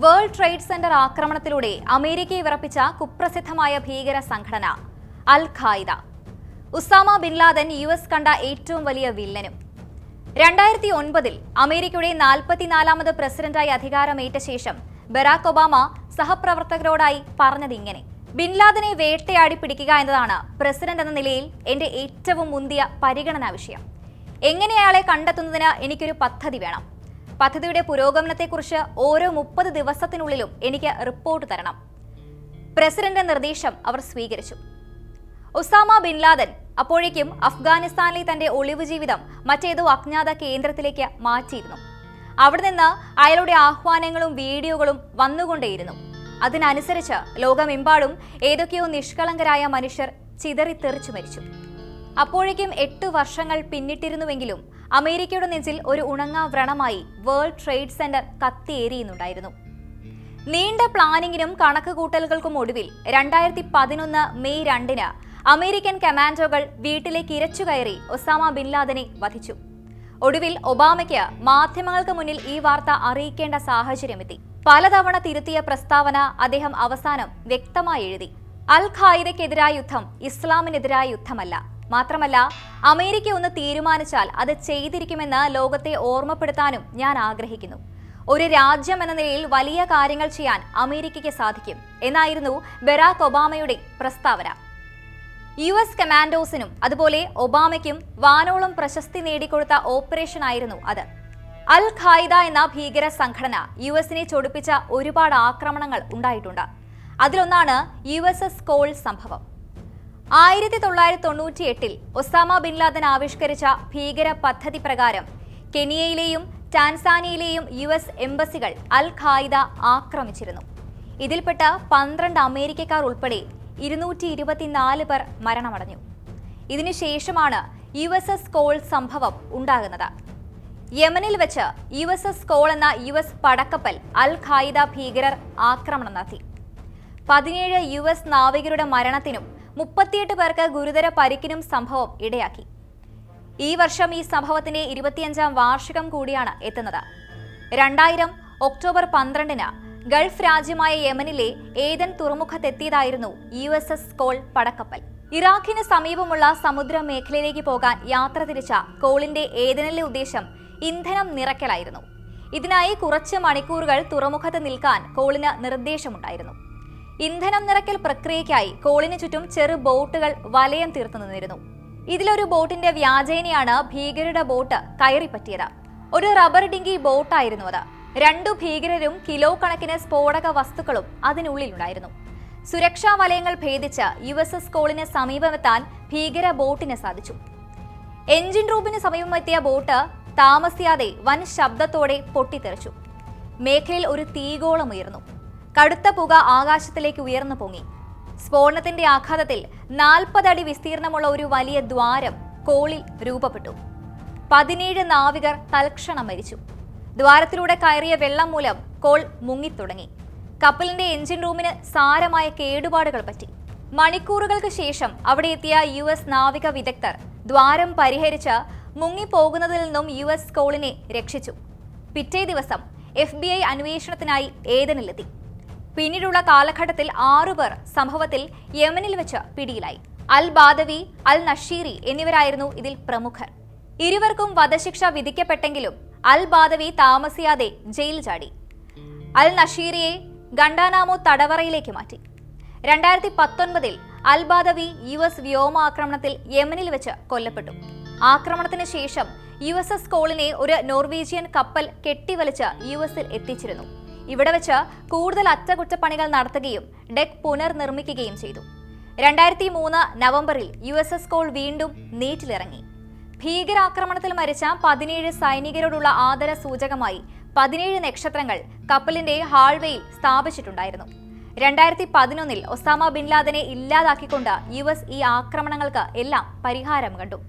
World trade centre ആക്രമണത്തിലൂടെ അമേരിക്കയെ വിറപ്പിച്ച കുപ്രസിദ്ധമായ ഭീകര സംഘടന അൽ ഖായിദ. ഉസാമ ബിൻ ലാദൻ US കണ്ട ഏറ്റവും വലിയ വില്ലനും. 2009 അമേരിക്കയുടെ 44ാമത് പ്രസിഡന്റായി അധികാരമേറ്റ ശേഷം ബരാക് ഒബാമ സഹപ്രവർത്തകരോടായി പറഞ്ഞതിങ്ങനെ: ബിൻ ലാദനെ വേട്ടയാടി പിടിക്കുക എന്നതാണ് പ്രസിഡന്റ് എന്ന നിലയിൽ എന്റെ ഏറ്റവും മുന്തിയ പരിഗണനാ വിഷയം. എങ്ങനെ അയാളെ കണ്ടെത്തുന്നതിന് എനിക്കൊരു പദ്ധതി വേണം. പദ്ധതിയുടെ പുരോഗമനത്തെക്കുറിച്ച് ഓരോ 30 ദിവസത്തിനുള്ളിലും എനിക്ക് റിപ്പോർട്ട് തരണം. പ്രസിഡന്റ് നിർദ്ദേശം അവർ സ്വീകരിച്ചു. ഒസാമ ബിൻ ലാദൻ അപ്പോഴേക്കും അഫ്ഗാനിസ്ഥാനിലെ തന്റെ ഒളിവ് ജീവിതം മറ്റേതോ അജ്ഞാത കേന്ദ്രത്തിലേക്ക് മാറ്റിയിരുന്നു. അവിടെ നിന്ന് അയാളുടെ ആഹ്വാനങ്ങളും വീഡിയോകളും വന്നുകൊണ്ടേയിരുന്നു. അതിനനുസരിച്ച് ലോകമെമ്പാടും ഏതൊക്കെയോ നിഷ്കളങ്കരായ മനുഷ്യർ ചിതറിത്തെറിച്ചു മരിച്ചു. അപ്പോഴേക്കും 8 വർഷങ്ങൾ പിന്നിട്ടിരുന്നുവെങ്കിലും അമേരിക്കയുടെ നെഞ്ചിൽ ഒരു ഉണങ്ങാ വ്രണമായി വേൾഡ് ട്രേഡ് സെന്റർ കത്തിയേറിയുന്നുണ്ടായിരുന്നു. നീണ്ട പ്ലാനിങ്ങിനും കണക്കുകൂട്ടലുകൾക്കും ഒടുവിൽ 2011 മെയ് 2-ന് അമേരിക്കൻ കമാൻഡോകൾ വീട്ടിലേക്ക് ഇരച്ചുകയറി ഒസാമ ബിൻ ലാദനെ വധിച്ചു. ഒടുവിൽ ഒബാമയ്ക്ക് മാധ്യമങ്ങൾക്ക് മുന്നിൽ ഈ വാർത്ത അറിയിക്കേണ്ട സാഹചര്യമെത്തി. പലതവണ തിരുത്തിയ പ്രസ്താവന അദ്ദേഹം അവസാനം വ്യക്തമായി എഴുതി: അൽ ഖായിദയ്ക്കെതിരായ യുദ്ധം ഇസ്ലാമിനെതിരായ യുദ്ധമല്ല. മാത്രമല്ല, അമേരിക്ക ഒന്ന് തീരുമാനിച്ചാൽ അത് ചെയ്തിരിക്കുമെന്ന് ലോകത്തെ ഓർമ്മപ്പെടുത്താനും ഞാൻ ആഗ്രഹിക്കുന്നു. ഒരു രാജ്യം എന്ന നിലയിൽ വലിയ കാര്യങ്ങൾ ചെയ്യാൻ അമേരിക്കയ്ക്ക് സാധിക്കും എന്നായിരുന്നു ബരാക് ഒബാമയുടെ പ്രസ്താവന. US കമാൻഡോസിനും അതുപോലെ ഒബാമയ്ക്കും വാനോളം പ്രശസ്തി നേടിക്കൊടുത്ത ഓപ്പറേഷൻ ആയിരുന്നു അത്. അൽ ഖായിദ എന്ന ഭീകര സംഘടന US-നെ ചൊടിപ്പിച്ച ഒരുപാട് ആക്രമണങ്ങൾ ഉണ്ടായിട്ടുണ്ട്. അതിലൊന്നാണ് USS കോൾ സംഭവം. 1998 ഒസാമ ബിൻ ലാദൻ ആവിഷ്കരിച്ച ഭീകര പദ്ധതി പ്രകാരം കെനിയയിലെയും ടാൻസാനിയയിലെയും US എംബസികൾ അൽ ഖായിദ ആക്രമിച്ചിരുന്നു. ഇതിൽപ്പെട്ട 12 അമേരിക്കക്കാർ ഉൾപ്പെടെ 224 പേർ മരണമടഞ്ഞു. ഇതിനുശേഷമാണ് USS കോൾ സംഭവം ഉണ്ടാകുന്നത്. യമനിൽ വെച്ച് USS കോൾ എന്ന US പടക്കപ്പൽ അൽ ഖായിദ ഭീകരർ ആക്രമണം നടത്തി. 17 US നാവികരുടെ മരണത്തിനും 38 പേർക്ക് ഗുരുതര പരിക്കിനും സംഭവം ഇടയാക്കി. ഈ വർഷം ഈ സംഭവത്തിന്റെ 25ാം വാർഷികം കൂടിയാണ് എത്തുന്നത്. 2000 ഒക്ടോബർ 12-ന് ഗൾഫ് രാജ്യമായ യമനിലെ ഏദൻ തുറമുഖത്തെത്തിയതായിരുന്നു USS കോൾ പടക്കപ്പൽ. ഇറാഖിന് സമീപമുള്ള സമുദ്ര മേഖലയിലേക്ക് പോകാൻ യാത്ര തിരിച്ച കോളിന്റെ ഏദനിലെ ഉദ്ദേശം ഇന്ധനം നിറയ്ക്കലായിരുന്നു. ഇതിനായി കുറച്ച് മണിക്കൂറുകൾ തുറമുഖത്ത് നിൽക്കാൻ കോളിന് നിർദ്ദേശമുണ്ടായിരുന്നു. ഇന്ധനം നിറയ്ക്കൽ പ്രക്രിയയ്ക്കായി കോളിന് ചുറ്റും ചെറു ബോട്ടുകൾ വലയം തീർത്തു നിന്നിരുന്നു. ഇതിലൊരു ബോട്ടിന്റെ വ്യാജേനയാണ് ഭീകരരുടെ ബോട്ട് കയറിപ്പറ്റിയത്. ഒരു റബ്ബർ ഡിങ്കി ബോട്ടായിരുന്നു അത്. 2 ഭീകരരും കിലോ കണക്കിന് സ്ഫോടക വസ്തുക്കളും അതിനുള്ളിലുണ്ടായിരുന്നു. സുരക്ഷാ വലയങ്ങൾ ഭേദിച്ച് USS കോളിന് സമീപമെത്താൻ ഭീകര ബോട്ടിന് സാധിച്ചു. എഞ്ചിൻ റൂമിന് സമീപമെത്തിയ ബോട്ട് താമസിയാതെ വൻ ശബ്ദത്തോടെ പൊട്ടിത്തെറിച്ചു. മേഖലയിൽ ഒരു തീഗോളം ഉയർന്നു. കടുത്ത പുക ആകാശത്തിലേക്ക് ഉയർന്നു പൊങ്ങി. സ്ഫോടനത്തിന്റെ ആഘാതത്തിൽ 40 അടി വിസ്തീർണമുള്ള ഒരു വലിയ ദ്വാരം കോളിൽ രൂപപ്പെട്ടു. 17 നാവികർ തൽക്ഷണം മരിച്ചു. ദ്വാരത്തിലൂടെ കയറിയ വെള്ളം മൂലം കോൾ മുങ്ങിത്തുടങ്ങി. കപ്പലിന്റെ എഞ്ചിൻ റൂമിന് സാരമായ കേടുപാടുകൾ പറ്റി. മണിക്കൂറുകൾക്ക് ശേഷം അവിടെ എത്തിയ US നാവിക വിദഗ്ധർ ദ്വാരം പരിഹരിച്ച് മുങ്ങിപ്പോകുന്നതിൽ നിന്നും US കോളിനെ രക്ഷിച്ചു. പിറ്റേ ദിവസം FBI അന്വേഷണത്തിനായി ഏദനിലെത്തി. പിന്നീടുള്ള കാലഘട്ടത്തിൽ 6 പേർ സംഭവത്തിൽ യമനിൽ വെച്ച് പിടിയിലായി. അൽ ബാദവി, അൽ നഷീറി എന്നിവരായിരുന്നു ഇതിൽ പ്രമുഖർ. ഇരുവർക്കും വധശിക്ഷ വിധിക്കപ്പെട്ടെങ്കിലും അൽ ബാദവി താമസിയാതെ ജയിൽ ചാടി. അൽ നഷീറിയെ ഗണ്ടാനാമോ തടവറയിലേക്ക് മാറ്റി. 2019 അൽ ബാദവി US വ്യോമാക്രമണത്തിൽ യമനിൽ വെച്ച് കൊല്ലപ്പെട്ടു. ആക്രമണത്തിന് ശേഷം USS കോളിനെ ഒരു നോർവീജിയൻ കപ്പൽ കെട്ടിവലിച്ച് US-ൽ എത്തിച്ചിരുന്നു. ഇവിടെ വെച്ച് കൂടുതൽ അറ്റകുറ്റപ്പണികൾ നടത്തുകയും ഡെക്ക് പുനർനിർമ്മിക്കുകയും ചെയ്തു. 2003 നവംബറിൽ USS കോൾ വീണ്ടും നീറ്റിലിറങ്ങി. ഭീകരാക്രമണത്തിൽ മരിച്ച 17 സൈനികരോടുള്ള ആദര സൂചകമായി 17 നക്ഷത്രങ്ങൾ കപ്പലിന്റെ ഹാൾവേയിൽ സ്ഥാപിച്ചിട്ടുണ്ടായിരുന്നു. 2011 ഒസാമ ബിൻ ലാദനെ ഇല്ലാതാക്കിക്കൊണ്ട് US ഈ ആക്രമണങ്ങൾക്ക് എല്ലാം പരിഹാരം കണ്ടു.